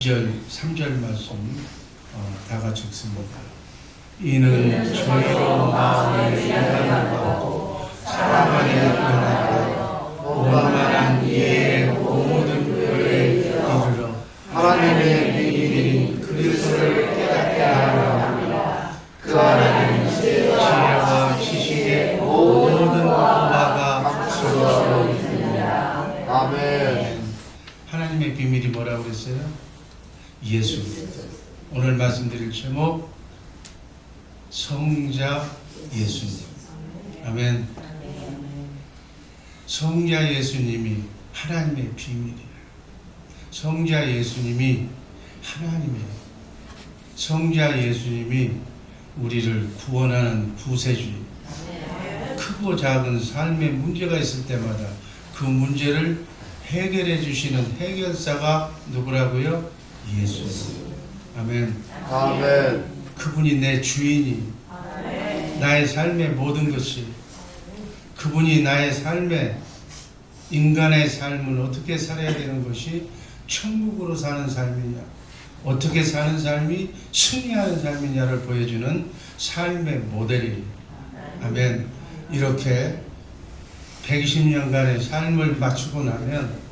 2절, 3절 말씀 다 같이 읽습니다. 이는 저희로 마음을 연단하고 사랑 안에 변하고 원만한 이해의 모든 교회에 이르러 하나님의 비밀인 그리스도를 깨닫게 하려 합니다. 그 안에는 지혜와 지식의 모든 바가 감추어 있습니다. 아멘. 하나님의 비밀이 뭐라고 그랬어요? 예수. 오늘 말씀드릴 제목 성자 예수님. 아멘. 성자 예수님이 하나님의 비밀이에요. 성자 예수님이 하나님이에요. 성자 예수님이 우리를 구원하는 구세주예요. 크고 작은 삶의 문제가 있을 때마다 그 문제를 해결해 주시는 해결사가 누구라고요? 예수. 아멘. 아멘. 그분이 내 주인이, 나의 삶의 모든 것이, 그분이 나의 삶의, 인간의 삶은 어떻게 살아야 되는 것이 천국으로 사는 삶이냐, 어떻게 사는 삶이 승리하는 삶이냐를 보여주는 삶의 모델이에요. 아멘. 이렇게 120년간의 삶을 마치고 나면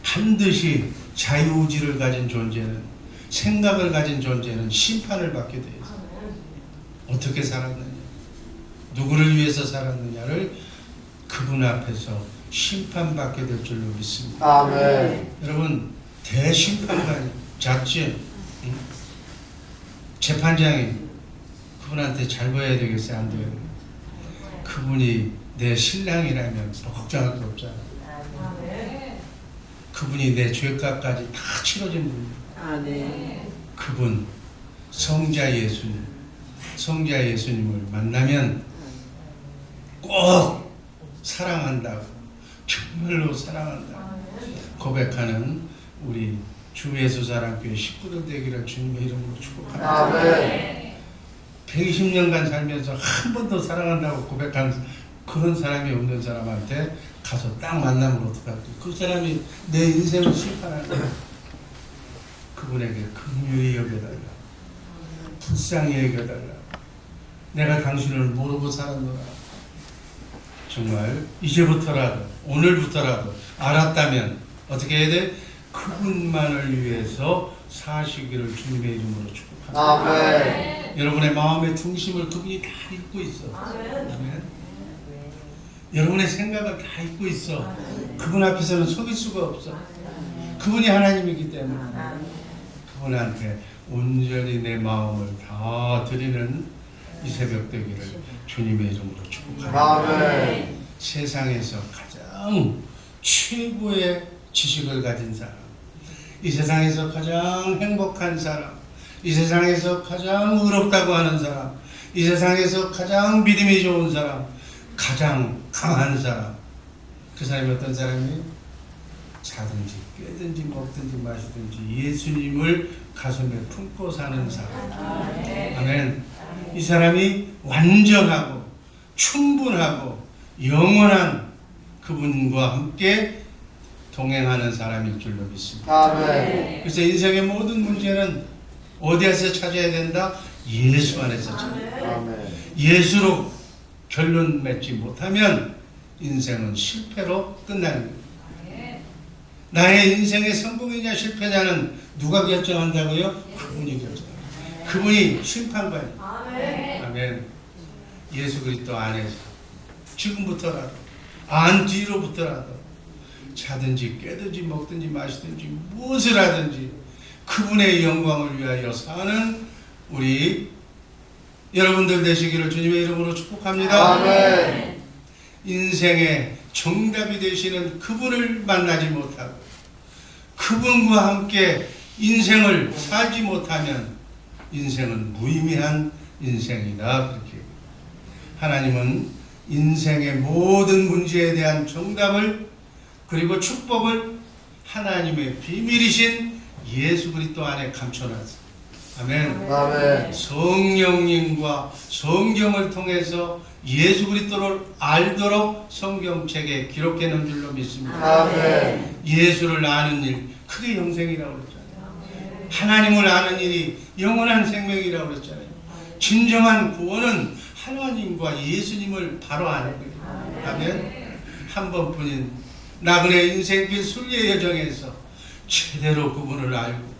반드시 자유의지를 가진 존재는, 생각을 가진 존재는 심판을 받게 되어 있어요. 어떻게 살았느냐, 누구를 위해서 살았느냐를 그분 앞에서 심판받게 될 줄로 믿습니다. 아멘. 여러분, 대심판관이 잣지 재판장이 그분한테 잘 보여야 되겠어요? 안 돼요? 그분이 내 신랑이라면 걱정할 거 없잖아요. 그분이 내 죄값까지 다 치러진 분이에요. 그분 성자 예수님, 성자 예수님을 만나면 꼭 사랑한다고, 정말로 사랑한다고 고백하는 우리 주 예수 사랑교회 식구들 되기를 주님의 이름으로 축복합니다. 120년간 살면서 한 번도 사랑한다고 고백한 그런 사람이 없는 사람한테 가서 딱 만나면 어떡할까? 그 사람이 내 인생을 심판할 거야. 그분에게 긍휼히 여겨달라, 불쌍히 여겨달라. 내가 당신을 모르고 살았노라. 정말 이제부터라도, 오늘부터라도 알았다면 어떻게 해야 돼? 그분만을 위해서 사시기를 주님의 이름으로 축복합니다. 아멘. 여러분의 마음의 중심을 그분이 다 읽고 있어. 아멘. 여러분의 생각을 다 읽고 있어. 그분 앞에서는 속일 수가 없어. 그분이 하나님이기 때문에 그분한테 온전히 내 마음을 다 드리는 이 새벽 되기를 주님의 이름으로 축복합니다. 아멘. 세상에서 가장 최고의 지식을 가진 사람, 이 세상에서 가장 행복한 사람, 이 세상에서 가장 의롭다고 하는 사람, 이 세상에서 가장 믿음이 좋은 사람, 가장 강한 사람, 그 사람이 어떤 사람이? 자든지 깨든지 먹든지 마시든지 예수님을 가슴에 품고 사는 사람. 아멘. 이 사람이 완전하고 충분하고 영원한 그분과 함께 동행하는 사람일 줄로 믿습니다. 아멘. 그래서 인생의 모든 문제는 어디에서 찾아야 된다? 예수 안에서 찾아야. 아멘. 예수로 결론 맺지 못하면 인생은 실패로 끝나는 거예요. 나의 인생의 성공이냐 실패냐는 누가 결정한다고요? 그분이 결정합니다. 그분이 심판관이에요. 아멘. 예수 그리스도 안에서 지금부터라도, 안 뒤로부터라도 자든지 깨든지 먹든지 마시든지 무엇을 하든지 그분의 영광을 위하여 사는 우리 여러분들 되시기를 주님의 이름으로 축복합니다. 아멘. 인생의 정답이 되시는 그분을 만나지 못하고 그분과 함께 인생을 살지 못하면 인생은 무의미한 인생이다. 그렇게 하나님은 인생의 모든 문제에 대한 정답을, 그리고 축복을 하나님의 비밀이신 예수 그리스도 안에 감춰놨습니다. 아멘. 아멘. 성령님과 성경을 통해서 예수 그리스도를 알도록 성경책에 기록해 놓은 줄로 믿습니다. 아멘. 예수를 아는 일, 그게 영생이라고 그랬잖아요. 하나님을 아는 일이 영원한 생명이라고 그랬잖아요. 진정한 구원은 하나님과 예수님을 바로 아는 거예요. 아멘. 한 번뿐인 나그네 인생길 순례 여정에서 제대로 그분을 알고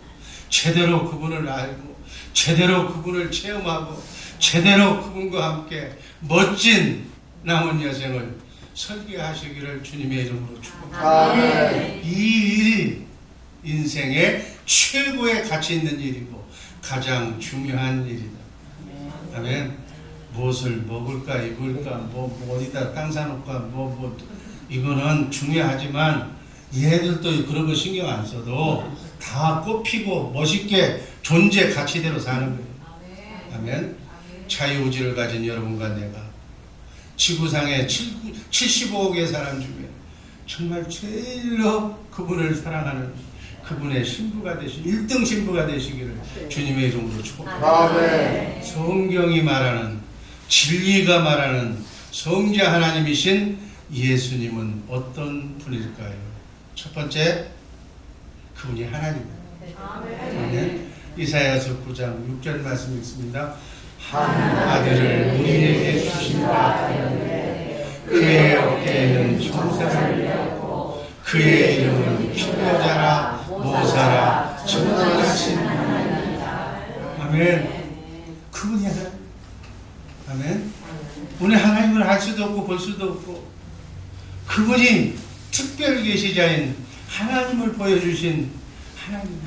제대로 그분을 알고 제대로 그분을 체험하고 제대로 그분과 함께 멋진 남은 여생을 설계하시기를 주님의 이름으로 축복합니다. 아멘. 이 일이 인생의 최고의 가치 있는 일이고 가장 중요한 일이다. 아멘. 무엇을 먹을까 입을까 뭐 어디다 땅 사놓을까 이거는 중요하지만 얘들도 그런 거 신경 안 써도 다 꽃피고 멋있게 존재 가치대로 사는 거예요. 아멘. 자유의지를 가진 여러분과 내가 지구상의 75억의 사람 중에 정말 제일로 그분을 사랑하는 그분의 신부가 되시 1등 신부가 되시기를 주님의 이름으로 축복합니다. 아멘. 성경이 말하는 진리가 말하는 성자 하나님이신 예수님은 어떤 분일까요? 첫 번째, 그분이 하나님입니다. 아멘. 이사야서 9장 6절 말씀 읽습니다. 한 아들을 우리에게 주신 바 같으니 그의 어깨에는 총상을 메었고 그의 이름은 필요자라 모사라 전능하신 하나님이다. 아멘. 그분이 하나님. 아멘. 오늘 하나님을 알 수도 없고 볼 수도 없고 그분이 특별 계시자인 하나님을 보여주신 하나님.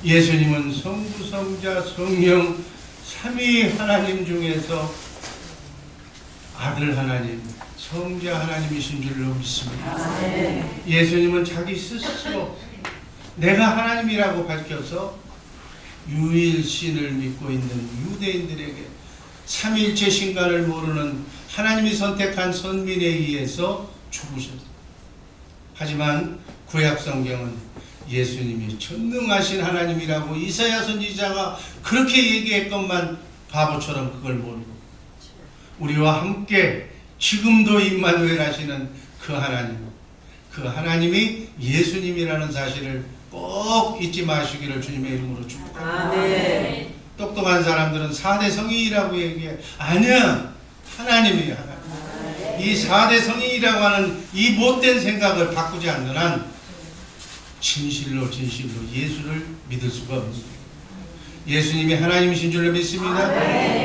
예수님은 성부, 성자, 성령 삼위 하나님 중에서 아들 하나님, 성자 하나님이신 줄로 믿습니다. 예수님은 자기 스스로 내가 하나님이라고 밝혀서 유일신을 믿고 있는 유대인들에게 삼위일체 신간을 모르는 하나님이 선택한 선민에 의해서 죽으셨습니다. 하지만 구약성경은 예수님이 전능하신 하나님이라고 이사야 선지자가 그렇게 얘기했건만 바보처럼 그걸 모르고 우리와 함께 지금도 임마누엘 하시는 그 하나님이 예수님이라는 사실을 꼭 잊지 마시기를 주님의 이름으로 축복합니다. 똑똑한 사람들은 4대 성인이라고 얘기해. 아니야, 하나님이야. 이 4대 성인이라고 하는 이 못된 생각을 바꾸지 않는 한 진실로 예수를 믿을 수가 없습니다. 예수님이 하나님이신 줄로 믿습니다.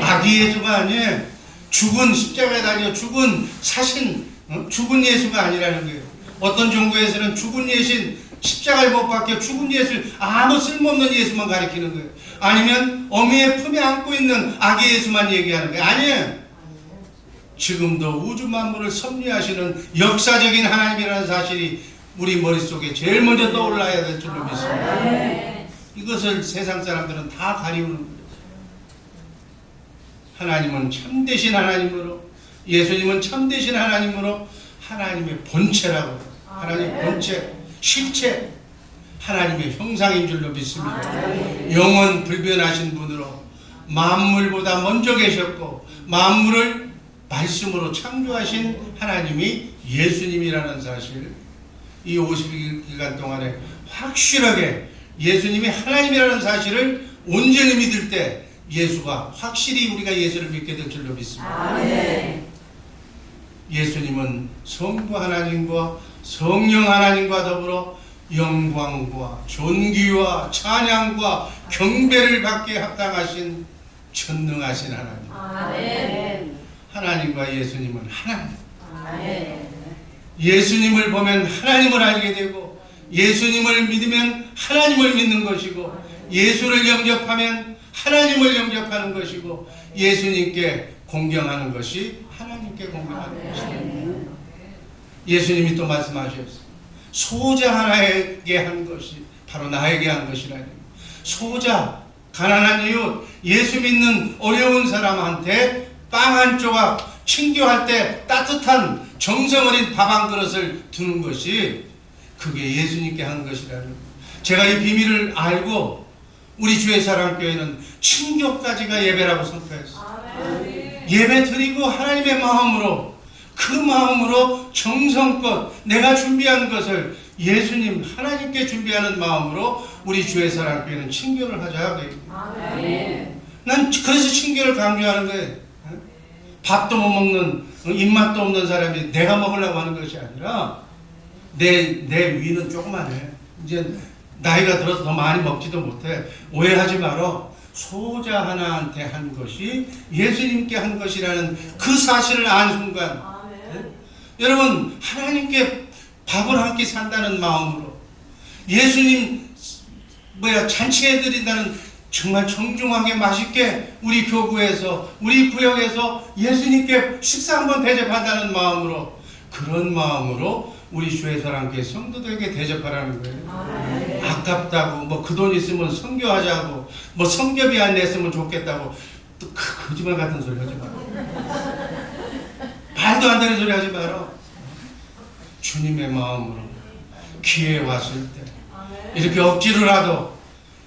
아기 예수가 아니에요. 죽은 십자가에 달려 죽은 사신, 죽은 예수가 아니라는 거예요. 어떤 종교에서는 죽은 예신, 십자가에 못 박혀 죽은 예수, 아무 쓸모없는 예수만 가리키는 거예요. 아니면 어미의 품에 안고 있는 아기 예수만 얘기하는 거예요. 아니에요. 지금도 우주 만물을 섭리하시는 역사적인 하나님이라는 사실이 우리 머릿속에 제일 먼저 떠올라야 될 줄로 믿습니다. 이것을 세상 사람들은 다 가리우는 거예요. 하나님은 참되신 하나님으로, 예수님은 참되신 하나님으로 하나님의 본체라고, 하나님의 본체, 실체, 하나님의 형상인 줄로 믿습니다. 영원 불변하신 분으로 만물보다 먼저 계셨고 만물을 말씀으로 창조하신 하나님이 예수님이라는 사실, 이 50일간 동안에 확실하게 예수님이 하나님이라는 사실을 온전히 믿을 때 예수가 확실히 우리가 예수를 믿게 될 줄로 믿습니다. 예수님은 성부 하나님과 성령 하나님과 더불어 영광과 존귀와 찬양과 경배를 받게 합당하신 전능하신 하나님. 하나님과 예수님은 하나님. 예수님을 보면 하나님을 알게 되고 예수님을 믿으면 하나님을 믿는 것이고 예수를 영접하면 하나님을 영접하는 것이고 예수님께 공경하는 것이 하나님께 공경하는 것이다. 예수님이 또 말씀하셨습니다. 소자 하나에게 한 것이 바로 나에게 한 것이라니. 소자, 가난한 이웃, 예수 믿는 어려운 사람한테 빵 한 조각 친교할 때 따뜻한 정성 어린 밥 한 그릇을 두는 것이 그게 예수님께 한 것이라는 거예요. 제가 이 비밀을 알고 우리 주의 사랑교회는 친교까지가 예배라고 선포했어요. 예배 드리고 하나님의 마음으로 그 마음으로 정성껏 내가 준비한 것을 예수님 하나님께 준비하는 마음으로 우리 주의 사랑교회는 친교를 하자. 난 그래서 친교를 강조하는 거예요. 밥도 못 먹는 입맛도 없는 사람이 내가 먹으려고 하는 것이 아니라 내 위는 조그만해. 이제 나이가 들어서 더 많이 먹지도 못해. 오해하지 마라. 소자 하나한테 한 것이 예수님께 한 것이라는 그 사실을 안 순간 여러분 하나님께 밥을 한 끼 산다는 마음으로 예수님 잔치해 드린다는 정말 정중하게 맛있게 우리 교구에서 우리 구역에서 예수님께 식사 한번 대접한다는 마음으로 그런 마음으로 우리 주의 사랑교회 성도들에게 대접하라는 거예요. 아깝다고 뭐 그 돈 있으면 선교하자고 뭐 선교비 안 냈으면 좋겠다고 또 거짓말 같은 소리 하지 마라. 말도 안 되는 소리 하지 마라. 주님의 마음으로 기회 왔을 때 이렇게 억지로라도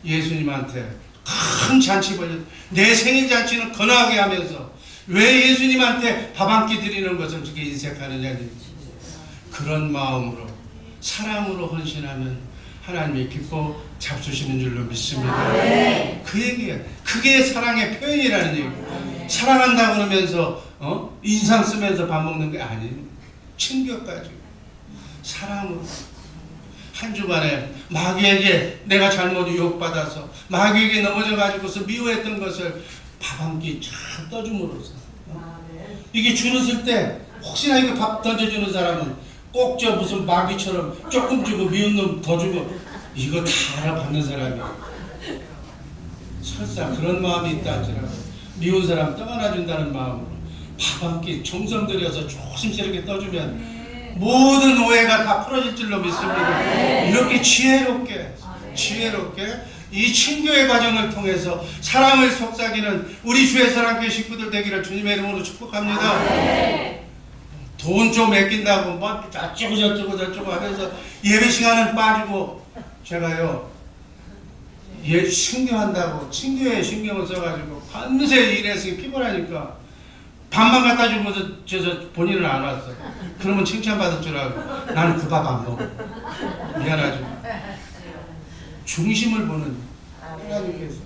예수님한테 큰 잔치 벌려 내 생일 잔치는 거나하게 하면서 왜 예수님한테 밥 한 끼 드리는 것을 그렇게 인색하느냐니 그런 마음으로 사랑으로 헌신하면 하나님이 기뻐 잡수시는 줄로 믿습니다. 그 얘기예요. 그게 사랑의 표현이라는 얘기예요. 사랑한다고 그러면서 인상 쓰면서 밥 먹는 게 아니에요. 친교까지 사랑으로 한 주간에 마귀에게 내가 잘못 유혹받아서 마귀에게 넘어져 가지고서 미워했던 것을 밥 한 끼 쫙 떠줌으로써 이게 줄을 쓸 때 혹시나 이거 밥 던져주는 사람은 꼭 저 무슨 마귀처럼 조금 주고 미운 놈 더 주고 이거 다 알아받는 사람이야. 설사 그런 마음이 있다 할지라도 미운 사람 떠안아 준다는 마음으로 밥 한 끼 정성 들여서 조심스럽게 떠주면 모든 오해가 다 풀어질 줄로 믿습니다. 이렇게 지혜롭게 이 친교의 과정을 통해서 사람을 속삭이는 우리 주의 사랑교회 식구들 되기를 주님의 이름으로 축복합니다. 돈 좀 아낀다고 뭐 어쩌고 하면서 예배 시간은 빠지고 제가요 신경한다고 친교에 신경을 써가지고 밤새 일해서 피곤하니까 밥만 갖다 주고서 저 본인은 안 왔어. 그러면 칭찬받을 줄 알고 나는 그 밥 안 먹어. 미안하지만 중심을 보는 하나님께서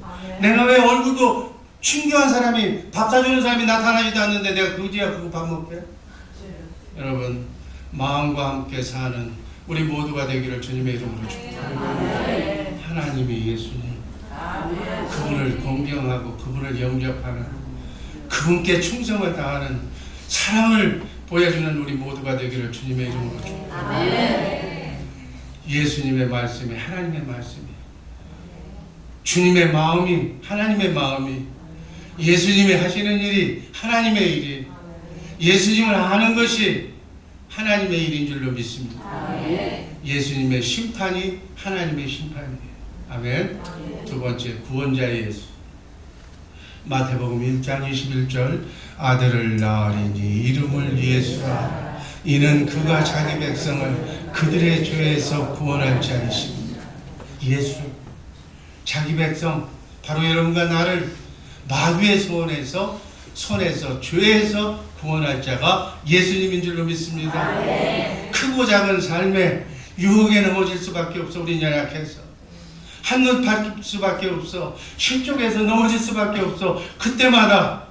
내가 왜 얼굴도 친교한 사람이 밥 사주는 사람이 나타나지도 않는데 내가 그지야 그거 밥 먹게? 여러분 마음과 함께 사는 우리 모두가 되기를 주님의 이름으로 축복합니다. 하나님이 예수님 그분을 공경하고 그분을 영접하는 그분께 충성을 다하는 사랑을 보여주는 우리 모두가 되기를 주님의 이름으로 축복합니다. 예수님의 말씀이 하나님의 말씀이 주님의 마음이 하나님의 마음이 예수님이 하시는 일이 하나님의 일이 예수님을 아는 것이 하나님의 일인 줄로 믿습니다. 예수님의 심판이 하나님의 심판이에요. 아멘. 두 번째 구원자의 예수. 마태복음 1장 21절 아들을 낳으리니 이름을 예수라 이는 그가 자기 백성을 그들의 죄에서 구원할 자이십니다. 예수 자기 백성 바로 여러분과 나를 마귀의 손에서 죄에서 구원할 자가 예수님인 줄로 믿습니다. 크고 작은 삶에 유혹에 넘어질 수밖에 없어. 우린 연약해서 한눈 팔 수밖에 없어. 실족해서 넘어질 수밖에 없어. 그때마다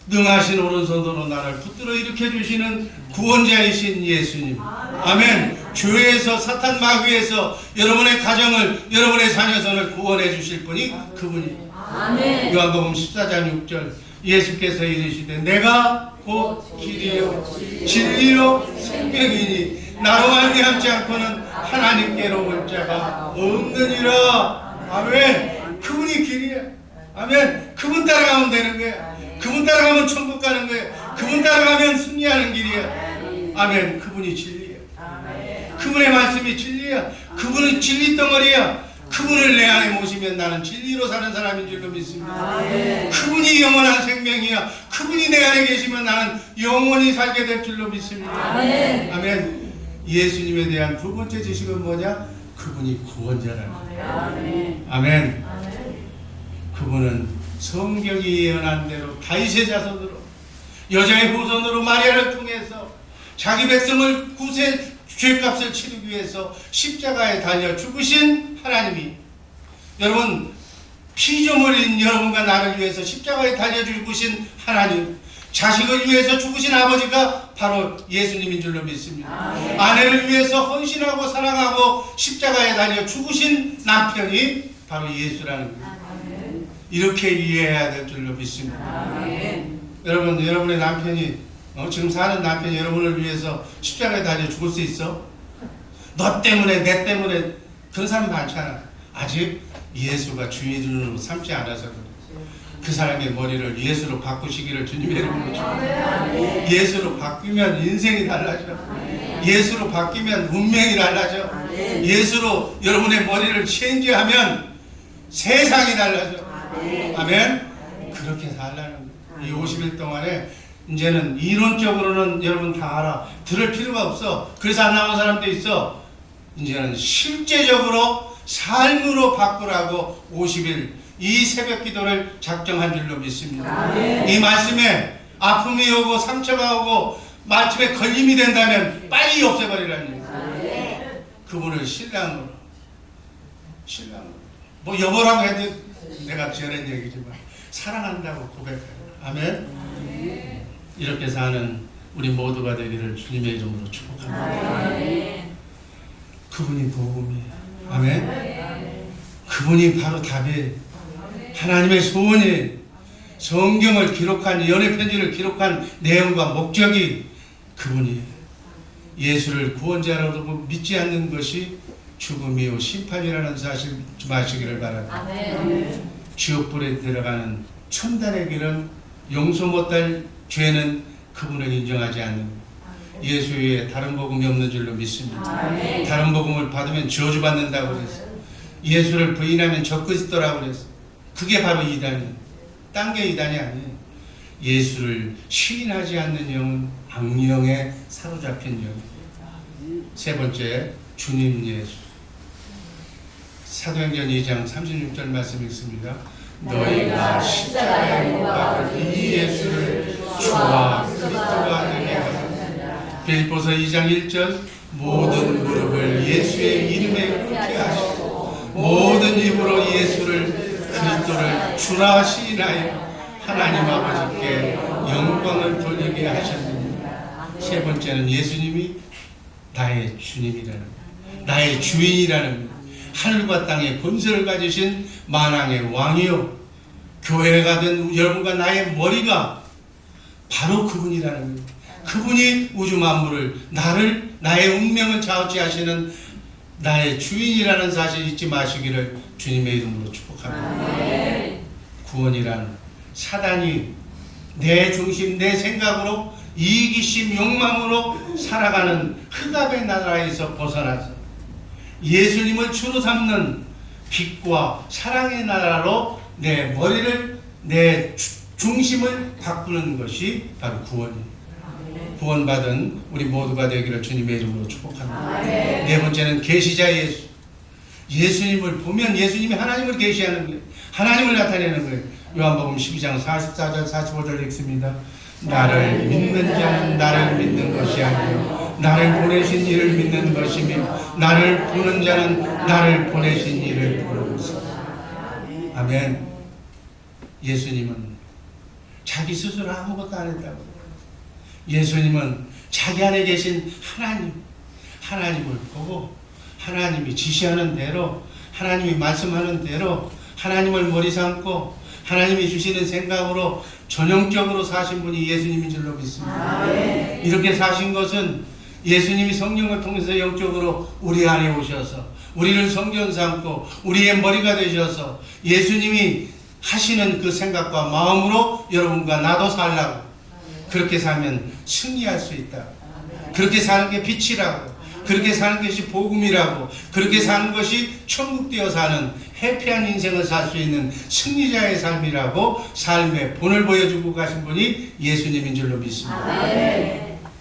능하신 오른손으로 나를 붙들어 일으켜 주시는 구원자이신 예수님. 아멘. 죄에서 사탄 마귀에서 여러분의 가정을 여러분의 자녀선을 구원해 주실 분이 그분이. 아멘. 요한복음 14장 6절 예수께서 이르시되 내가 곧 길이요 진리요 생명이니 나로 말미암지 않고는 하나님께로 올 자가 없느니라. 아멘. 그분이 길이야. 아멘. 그분 따라가면 되는 거야. 그분 따라가면 천국 가는 거야. 그분 따라가면 승리하는 길이야. 아멘. 그분이 진리야. 그분의 말씀이 진리야. 그분은 진리 덩어리야. 그분을 내 안에 모시면 나는 진리로 사는 사람인 줄로 믿습니다. 그분이 영원한 생명이야. 그분이 내 안에 계시면 나는 영원히 살게 될 줄로 믿습니다. 아멘. 예수님에 대한 두 번째 지식은 뭐냐? 그분이 구원자라는 거예요. 아멘. 그분은 성경이 예언한 대로 다윗의 자손으로 여자의 후손으로 마리아를 통해서 자기 백성을 죄값을 치르기 위해서 십자가에 달려 죽으신 하나님이, 여러분 피조물인 여러분과 나를 위해서 십자가에 달려 죽으신 하나님, 자식을 위해서 죽으신 아버지가 바로 예수님인 줄로 믿습니다. 아내를 위해서 헌신하고 사랑하고 십자가에 달려 죽으신 남편이 바로 예수라는 거예요. 이렇게 이해해야 될 줄로 믿습니다. 여러분, 여러분의 남편이 지금 사는 남편이 여러분을 위해서 십자가에 달려 죽을 수 있어? 너 때문에 내 때문에 그런 사람 많잖아. 아직 예수가 주인으로 삼지 않아서 그래. 그 사람의 머리를 예수로 바꾸시기를 주님의 이름으로 축복합니다. 예수로 바뀌면 인생이 달라져. 예수로 바뀌면 운명이 달라져. 예수로 여러분의 머리를 체인지하면 세상이 달라져. 아멘. 그렇게 살라는 거예요. 이 50일 동안에 이제는 이론적으로는 여러분 다 알아. 들을 필요가 없어. 그래서 안 나온 사람도 있어. 이제는 실제적으로 삶으로 바꾸라고 50일 이 새벽 기도를 작정한 줄로 믿습니다. 이 말씀에 아픔이 오고 상처가 오고 말씀에 걸림이 된다면 빨리 없애버리라는 얘기예요. 그분을 신랑으로 뭐 여보라고 해도 내가 지어낸 얘기지만 사랑한다고 고백해요. 아멘. 이렇게 사는 우리 모두가 되기를 주님의 이름으로 축복합니다. 그분이 도움이에요. 아멘. 그분이 바로 답이에요. 하나님의 소원이 성경을 기록한, 연애 편지를 기록한 내용과 목적이 그분이 예수를 구원자라고 믿지 않는 것이 죽음이요 심판이라는 사실 마시기를 바랍니다. 지옥불에 들어가는 천단의 길은 용서 못할 죄는 그분을 인정하지 않는 예수 외에 다른 복음이 없는 줄로 믿습니다. 다른 복음을 받으면 저주받는다고 그랬어요. 예수를 부인하면 적그리스도라고 그랬어요. 그게 바로 이단이에요. 딴 게 이단이 아니에요. 예수를 시인하지 않는 영은 악령에 사로잡힌 영이에요. 세 번째, 주님 예수. 사도행전 2장 36절 말씀 읽습니다. 너희가 십자가에 못 박은 이 예수를 주와 그리스도가 되게 하소서. 빌립보서 2장 1절 모든 무릎을 예수의 이름에 꿇게 하시고 모든 입으로 예수를 그리스도를 주라 시인하여 하나님 아버지께 영광을 돌리게 하셨느니라. 세 번째는 예수님이 나의 주님이라는 거예요. 나의 주인이라는 거예요. 하늘과 땅의 권세를 가지신 만왕의 왕이요 교회가 된 여러분과 나의 머리가 바로 그분이라는 거예요. 그분이 우주 만물을 나의 운명을 좌우지하시는 나의 주인이라는 사실 잊지 마시기를 주님의 이름으로 축복합니다. 구원이란 사단이 내 중심, 내 생각으로 이기심, 욕망으로 살아가는 흑암의 나라에서 벗어나서 예수님을 주로 삼는 빛과 사랑의 나라로 내 머리를, 내 중심을 바꾸는 것이 바로 구원입니다. 구원받은 우리 모두가 되기를 주님의 이름으로 축복합니다. 네 번째는 계시자 예수. 예수님을 보면 예수님이 하나님을 계시하는 거예요. 하나님을 나타내는 거예요. 요한복음 12장 44절 45절 읽습니다. 나를 믿는 자는 나를 믿는 것이 아니요 나를 보내신 이를 믿는 것이며 나를 보는 자는 나를 보내신 이를 보는 것이다. 아멘. 예수님은 자기 스스로 아무것도 안 했다고. 예수님은 자기 안에 계신 하나님을 보고 하나님이 지시하는 대로, 하나님이 말씀하는 대로 하나님을 머리 삼고 하나님이 주시는 생각으로 전형적으로 사신 분이 예수님인 줄로 믿습니다. 이렇게 사신 것은 예수님이 성령을 통해서 영적으로 우리 안에 오셔서 우리를 성전 삼고 우리의 머리가 되셔서 예수님이 하시는 그 생각과 마음으로 여러분과 나도 살라고. 그렇게 살면 승리할 수 있다. 그렇게 사는 게 빛이라고. 그렇게 사는 것이 복음이라고. 그렇게 사는 것이 천국 되어 사는 해피한 인생을 살 수 있는 승리자의 삶이라고 삶의 본을 보여주고 가신 분이 예수님인 줄로 믿습니다.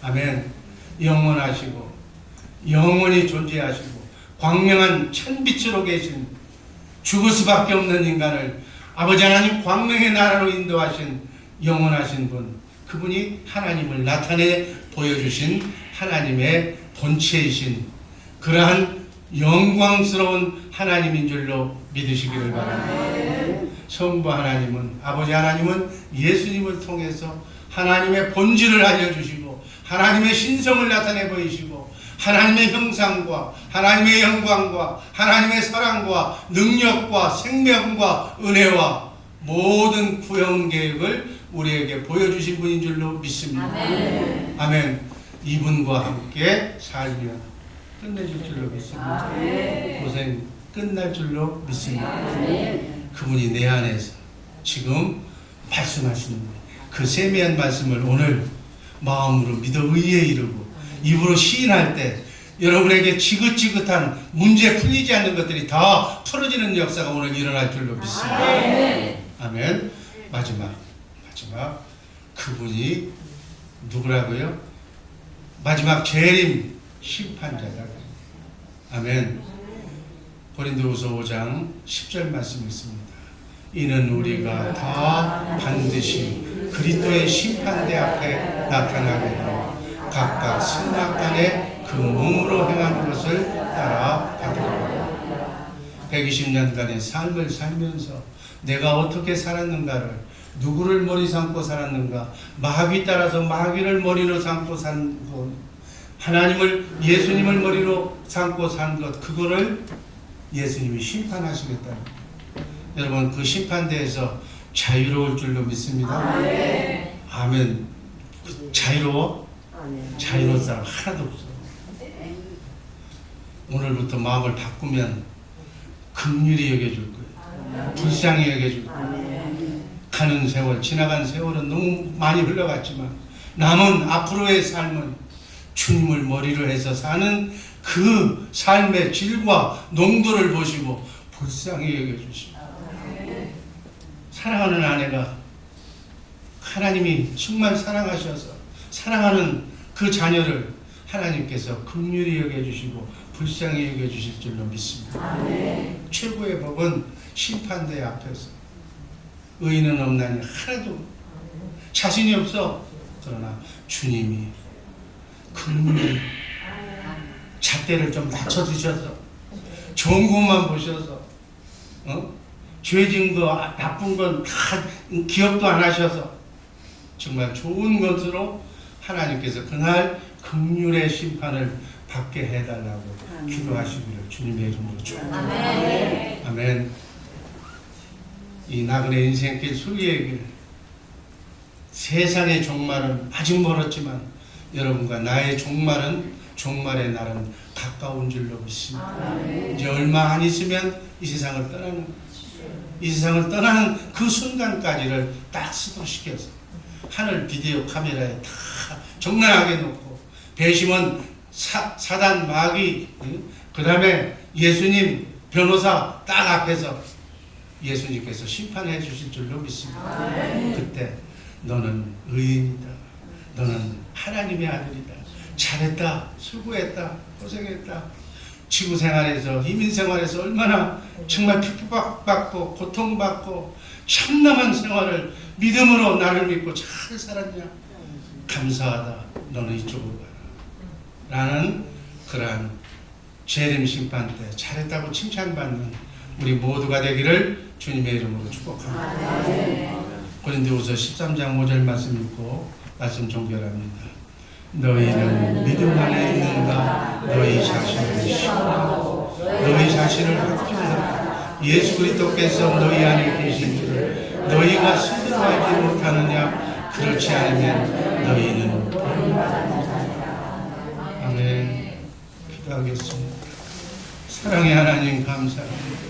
아멘. 영원하시고 영원히 존재하시고 광명한 천빛으로 계신 죽을 수밖에 없는 인간을 아버지 하나님 광명의 나라로 인도하신 영원하신 분, 그분이 하나님을 나타내 보여주신 하나님의 본체이신 그러한 영광스러운 하나님인 줄로 믿으시기를 바랍니다. 성부 하나님은, 아버지 하나님은 예수님을 통해서 하나님의 본질을 알려주시고 하나님의 신성을 나타내 보이시고 하나님의 형상과 하나님의 영광과 하나님의 사랑과 능력과 생명과 은혜와 모든 구원 계획을 우리에게 보여주신 분인 줄로 믿습니다. 아멘. 이분과 함께 살면 끝내줄 줄로 믿습니다. 고생 끝날 줄로 믿습니다. 그분이 내 안에서 지금 말씀하시는 그 세미한 말씀을 오늘 마음으로 믿어 의에 이르고 입으로 시인할 때 여러분에게 지긋지긋한 문제 풀리지 않는 것들이 다 풀어지는 역사가 오늘 일어날 줄로 믿습니다. 아멘. 마지막 그분이 누구라고요? 마지막 재림 심판자다. 아멘. 고린도후서 5장 10절 말씀이 있습니다. 이는 우리가 다 반드시 그리스도의 심판대 앞에 나타나게 되어 각각 승낙단에 그 몸으로 행한 것을 따라 받으리라. 120년간의 삶을 살면서 내가 어떻게 살았는가를, 누구를 머리 삼고 살았는가, 마귀 따라서 마귀를 머리로 삼고 산 것, 하나님을, 예수님을 머리로 삼고 산 것, 그거를 예수님이 심판하시겠다. 여러분, 그 심판대에서 자유로울 줄로 믿습니다. 아멘. 자유로워? 자유로운 사람 하나도 없어. 오늘부터 마음을 바꾸면 긍휼히 여겨줄 거예요. 불쌍히 여겨줄 거예요. 가는 세월, 지나간 세월은 너무 많이 흘러갔지만 남은 앞으로의 삶은 주님을 머리로 해서 사는 그 삶의 질과 농도를 보시고 불쌍히 여겨주십니다. 사랑하는 아내가 하나님이 정말 사랑하셔서 사랑하는 그 자녀를 하나님께서 긍휼히 여겨주시고 불쌍히 여겨주실 줄로 믿습니다. 최고의 법은 심판대 앞에서 의인은 없나니 하나도 자신이 없어. 그러나 주님이 긍휼히 잣대를 좀 낮춰주셔서 좋은 것만 보셔서 죄진 거 나쁜 건 다 기억도 안 하셔서 정말 좋은 것으로 하나님께서 그날 긍휼의 심판을 받게 해달라고 기도하시기를 주님의 이름으로 축원합니다. 아멘. 이 나그네 인생길 수리의 길, 세상의 종말은 아직 멀었지만 여러분과 나의 종말의 날은 가까운 줄로 믿습니다. 이제 얼마 안 있으면 이 세상을 떠나는 그 순간까지를 딱 수도시켜서 하늘 비디오 카메라에 다 적나라하게 놓고 배심원 사단 마귀 그 다음에 예수님 변호사 딱 앞에서 예수님께서 심판해 주실 줄로 믿습니다. 그때 너는 의인이다. 너는 하나님의 아들이다. 잘했다. 수고했다. 고생했다. 지구생활에서 이민생활에서 얼마나 정말 핍박받고 고통받고 참남한 생활을 믿음으로 나를 믿고 잘 살았냐. 감사하다. 너는 이쪽으로 가라. 라는 그러한 재림 심판 때 잘했다고 칭찬받는 우리 모두가 되기를 주님의 이름으로 축복합니다. 고린도후서 13장 5절 말씀 읽고 말씀 종결합니다. 너희는 믿음 안에 있는가? 너희 자신을 시험하고 너희 자신을 확증하라. 예수 그리스도께서 너희 안에 계신 줄 너희가 스스로 알지 못하느냐? 그렇지 않으면 너희는 버림받은 자니라. 아멘. 기도하겠습니다. 사랑의 하나님 감사합니다.